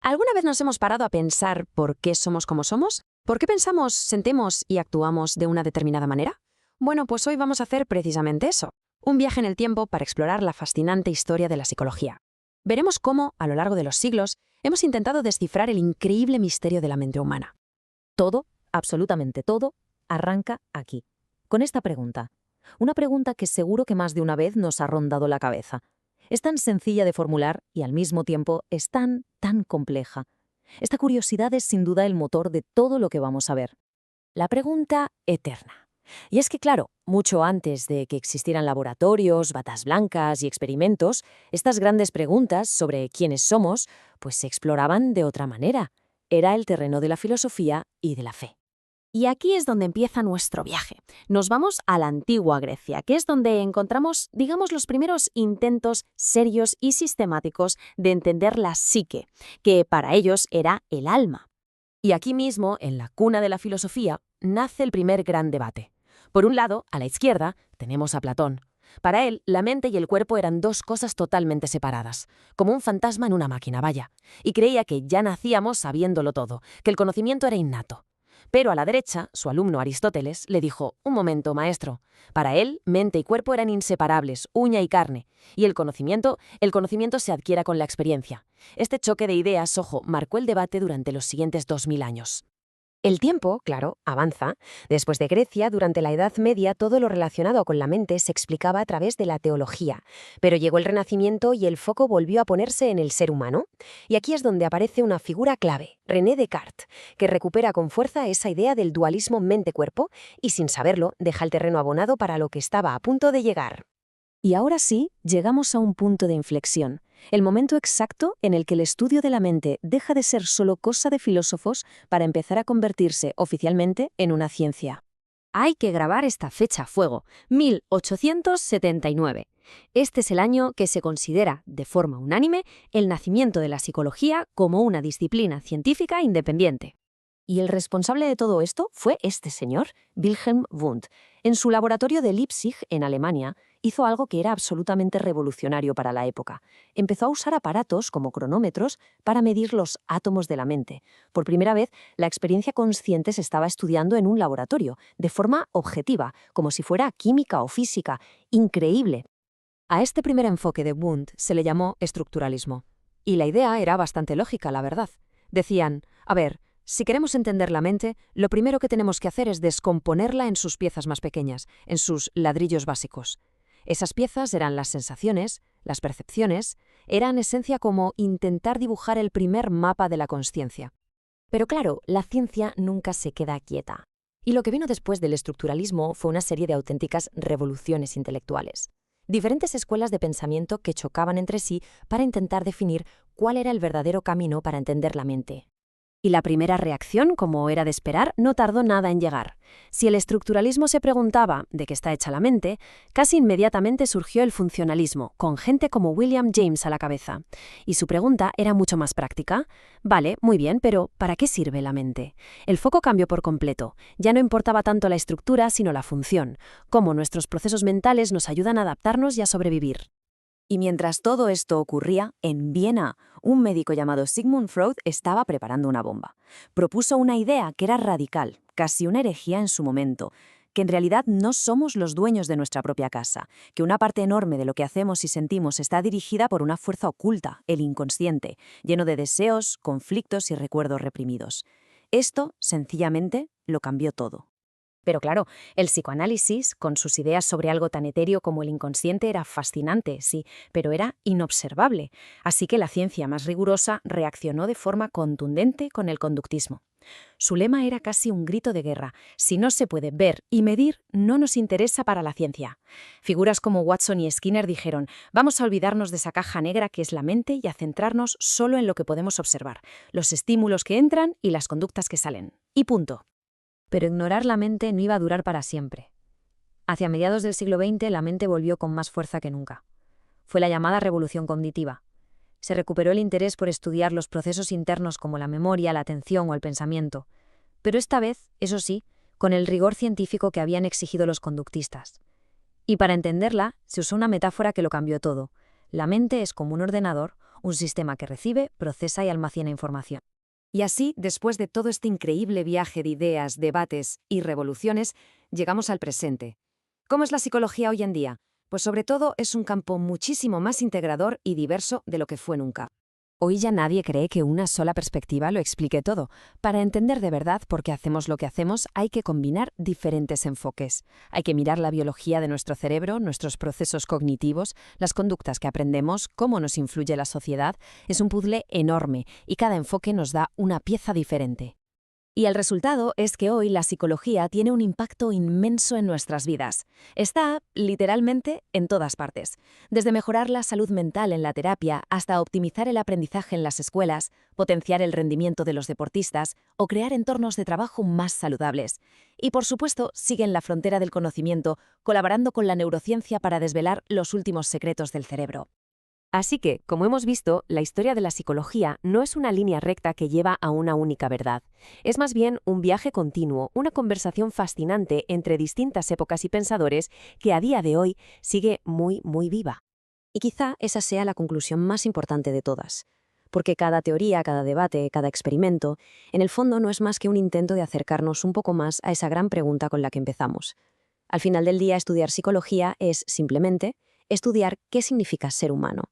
¿Alguna vez nos hemos parado a pensar por qué somos como somos? ¿Por qué pensamos, sentimos y actuamos de una determinada manera? Bueno, pues hoy vamos a hacer precisamente eso. Un viaje en el tiempo para explorar la fascinante historia de la psicología. Veremos cómo, a lo largo de los siglos, hemos intentado descifrar el increíble misterio de la mente humana. Todo, absolutamente todo, arranca aquí, con esta pregunta. Una pregunta que seguro que más de una vez nos ha rondado la cabeza. Es tan sencilla de formular y al mismo tiempo es tan compleja. Esta curiosidad es sin duda el motor de todo lo que vamos a ver. La pregunta eterna. Y es que, claro, mucho antes de que existieran laboratorios, batas blancas y experimentos, estas grandes preguntas sobre quiénes somos, pues se exploraban de otra manera. Era el terreno de la filosofía y de la fe. Y aquí es donde empieza nuestro viaje. Nos vamos a la antigua Grecia, que es donde encontramos, digamos, los primeros intentos serios y sistemáticos de entender la psique, que para ellos era el alma. Y aquí mismo, en la cuna de la filosofía, nace el primer gran debate. Por un lado, a la izquierda, tenemos a Platón. Para él, la mente y el cuerpo eran dos cosas totalmente separadas, como un fantasma en una máquina, vaya, y creía que ya nacíamos sabiéndolo todo, que el conocimiento era innato. Pero a la derecha, su alumno Aristóteles le dijo: «Un momento, maestro». Para él, mente y cuerpo eran inseparables, uña y carne, y el conocimiento se adquiere con la experiencia. Este choque de ideas, ojo, marcó el debate durante los siguientes 2000 años. El tiempo, claro, avanza. Después de Grecia, durante la Edad Media, todo lo relacionado con la mente se explicaba a través de la teología. Pero llegó el Renacimiento y el foco volvió a ponerse en el ser humano. Y aquí es donde aparece una figura clave, René Descartes, que recupera con fuerza esa idea del dualismo mente-cuerpo y, sin saberlo, deja el terreno abonado para lo que estaba a punto de llegar. Y ahora sí, llegamos a un punto de inflexión, el momento exacto en el que el estudio de la mente deja de ser solo cosa de filósofos para empezar a convertirse oficialmente en una ciencia. Hay que grabar esta fecha a fuego, 1879. Este es el año que se considera, de forma unánime, el nacimiento de la psicología como una disciplina científica independiente. Y el responsable de todo esto fue este señor, Wilhelm Wundt. En su laboratorio de Leipzig, en Alemania, hizo algo que era absolutamente revolucionario para la época. Empezó a usar aparatos como cronómetros para medir los átomos de la mente. Por primera vez, la experiencia consciente se estaba estudiando en un laboratorio, de forma objetiva, como si fuera química o física. Increíble. A este primer enfoque de Wundt se le llamó estructuralismo. Y la idea era bastante lógica, la verdad. Decían: a ver, si queremos entender la mente, lo primero que tenemos que hacer es descomponerla en sus piezas más pequeñas, en sus ladrillos básicos. Esas piezas eran las sensaciones, las percepciones, eran en esencia como intentar dibujar el primer mapa de la consciencia. Pero claro, la ciencia nunca se queda quieta. Y lo que vino después del estructuralismo fue una serie de auténticas revoluciones intelectuales. Diferentes escuelas de pensamiento que chocaban entre sí para intentar definir cuál era el verdadero camino para entender la mente. Y la primera reacción, como era de esperar, no tardó nada en llegar. Si el estructuralismo se preguntaba de qué está hecha la mente, casi inmediatamente surgió el funcionalismo, con gente como William James a la cabeza. Y su pregunta era mucho más práctica. Vale, muy bien, pero ¿para qué sirve la mente? El foco cambió por completo. Ya no importaba tanto la estructura, sino la función. Cómo nuestros procesos mentales nos ayudan a adaptarnos y a sobrevivir. Y mientras todo esto ocurría, en Viena, un médico llamado Sigmund Freud estaba preparando una bomba. Propuso una idea que era radical, casi una herejía en su momento, que en realidad no somos los dueños de nuestra propia casa, que una parte enorme de lo que hacemos y sentimos está dirigida por una fuerza oculta, el inconsciente, lleno de deseos, conflictos y recuerdos reprimidos. Esto, sencillamente, lo cambió todo. Pero claro, el psicoanálisis, con sus ideas sobre algo tan etéreo como el inconsciente, era fascinante, sí, pero era inobservable. Así que la ciencia más rigurosa reaccionó de forma contundente con el conductismo. Su lema era casi un grito de guerra: si no se puede ver y medir, no nos interesa para la ciencia. Figuras como Watson y Skinner dijeron: vamos a olvidarnos de esa caja negra que es la mente y a centrarnos solo en lo que podemos observar, los estímulos que entran y las conductas que salen. Y punto. Pero ignorar la mente no iba a durar para siempre. Hacia mediados del siglo XX, la mente volvió con más fuerza que nunca. Fue la llamada revolución cognitiva. Se recuperó el interés por estudiar los procesos internos como la memoria, la atención o el pensamiento. Pero esta vez, eso sí, con el rigor científico que habían exigido los conductistas. Y para entenderla, se usó una metáfora que lo cambió todo. La mente es como un ordenador un sistema que recibe, procesa y almacena información. Y así, después de todo este increíble viaje de ideas, debates y revoluciones, llegamos al presente. ¿Cómo es la psicología hoy en día? Pues sobre todo es un campo muchísimo más integrador y diverso de lo que fue nunca. Hoy ya nadie cree que una sola perspectiva lo explique todo. Para entender de verdad por qué hacemos lo que hacemos, hay que combinar diferentes enfoques. Hay que mirar la biología de nuestro cerebro, nuestros procesos cognitivos, las conductas que aprendemos, cómo nos influye la sociedad. Es un puzzle enorme y cada enfoque nos da una pieza diferente. Y el resultado es que hoy la psicología tiene un impacto inmenso en nuestras vidas. Está, literalmente, en todas partes. Desde mejorar la salud mental en la terapia hasta optimizar el aprendizaje en las escuelas, potenciar el rendimiento de los deportistas o crear entornos de trabajo más saludables. Y, por supuesto, sigue en la frontera del conocimiento, colaborando con la neurociencia para desvelar los últimos secretos del cerebro. Así que, como hemos visto, la historia de la psicología no es una línea recta que lleva a una única verdad. Es más bien un viaje continuo, una conversación fascinante entre distintas épocas y pensadores que a día de hoy sigue muy, muy viva. Y quizá esa sea la conclusión más importante de todas. Porque cada teoría, cada debate, cada experimento, en el fondo no es más que un intento de acercarnos un poco más a esa gran pregunta con la que empezamos. Al final del día, estudiar psicología es, simplemente, estudiar qué significa ser humano.